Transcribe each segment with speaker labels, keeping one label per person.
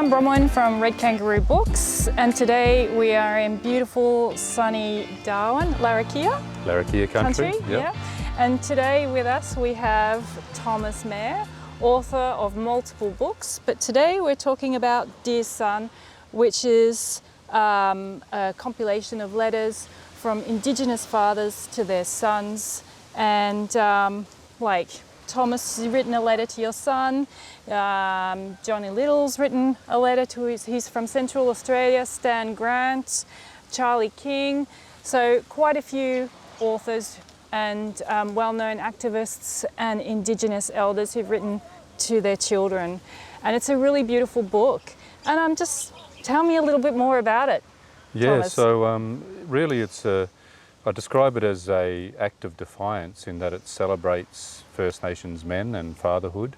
Speaker 1: I'm Bronwyn from Red Kangaroo Books, and today we are in beautiful sunny Darwin,
Speaker 2: Larrakia Country.
Speaker 1: Yeah. And today with us we have Thomas Mair, author of multiple books, but today we're talking about Dear Son, which is a compilation of letters from Indigenous fathers to their sons. And like Thomas has written a letter to your son, Johnny Little's written a letter to he's from Central Australia, Stan Grant, Charlie King. So quite a few authors and well-known activists and Indigenous elders who've written to their children. And it's a really beautiful book. And just tell me a little bit more about it, Thomas.
Speaker 2: So really I describe it as an act of defiance in that it celebrates First Nations men and fatherhood.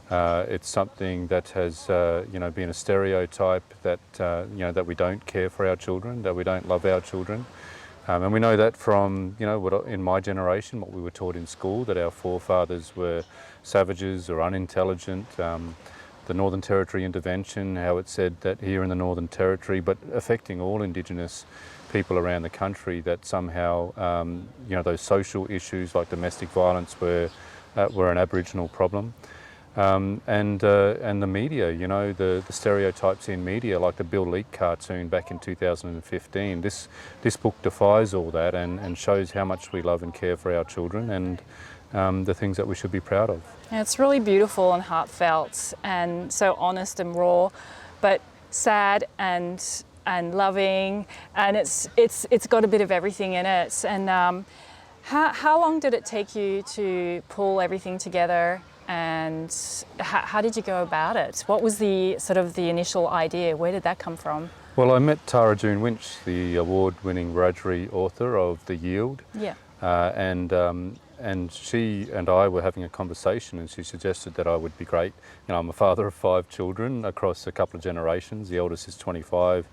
Speaker 2: It's something that has been a stereotype that that we don't care for our children, that we don't love our children. And we know that from in my generation, what we were taught in school, that our forefathers were savages or unintelligent. The Northern Territory intervention, how it said that here in the Northern Territory, but affecting all Indigenous people around the country, that somehow those social issues like domestic violence were an Aboriginal problem. And the media, the stereotypes in media, like the Bill Leak cartoon back in 2015. This book defies all that and shows how much we love and care for our children and the things that we should be proud of.
Speaker 1: And it's really beautiful and heartfelt and so honest and raw, but sad and loving, and it's got a bit of everything in it. And how long did it take you to pull everything together, and how did you go about it? What was the initial idea? Where did that come from?
Speaker 2: Well, I met Tara June Winch, the award-winning Wiradjuri author of The Yield.
Speaker 1: Yeah.
Speaker 2: And she and I were having a conversation, and she suggested that I would be great. I'm a father of 5 children across a couple of generations. The eldest is 25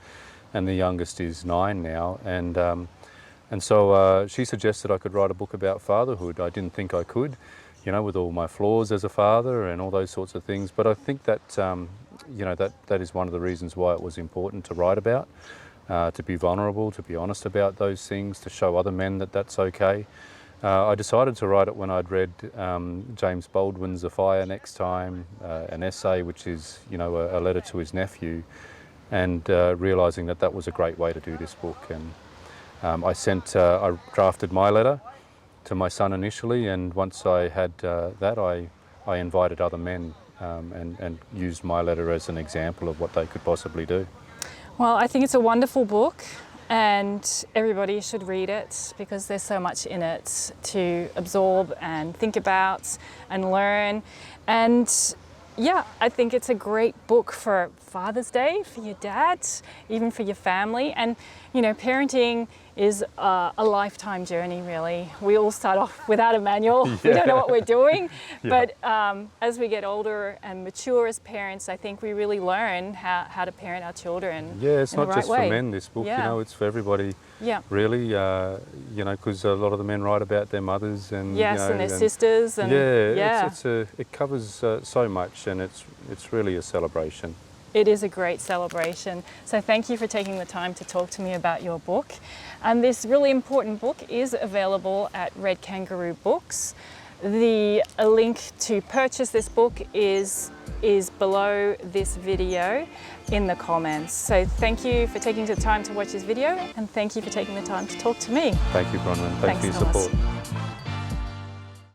Speaker 2: and the youngest is 9 now. And so she suggested I could write a book about fatherhood. I didn't think I could, with all my flaws as a father and all those sorts of things. But I think that, that is one of the reasons why it was important to write about, to be vulnerable, to be honest about those things, to show other men that that's okay. I decided to write it when I'd read James Baldwin's A Fire Next Time, an essay which is, a letter to his nephew, and realising that that was a great way to do this book. And I drafted my letter to my son initially, and once I had that, I invited other men and used my letter as an example of what they could possibly do.
Speaker 1: Well, I think it's a wonderful book, and everybody should read it because there's so much in it to absorb and think about and learn. And yeah, I think it's a great book for Father's Day, for your dad, even for your family. And parenting is a lifetime journey, really. We all start off without a manual. Yeah. We don't know what we're doing. Yeah. But as we get older and mature as parents, I think we really learn how to parent our children.
Speaker 2: Yeah, it's not
Speaker 1: right
Speaker 2: just
Speaker 1: way.
Speaker 2: for men, this book,
Speaker 1: yeah.
Speaker 2: It's for everybody. Yeah. Really, because a lot of the men write about their mothers and
Speaker 1: and their sisters. And
Speaker 2: it covers so much, and it's really a celebration.
Speaker 1: It is a great celebration. So thank you for taking the time to talk to me about your book. And this really important book is available at Red Kangaroo Books. The link to purchase this book is below this video in the comments. So thank you for taking the time to watch this video, and thank you for taking the time to talk to me.
Speaker 2: Thank you, Bronwyn. Thanks for your
Speaker 1: Thomas.
Speaker 2: support.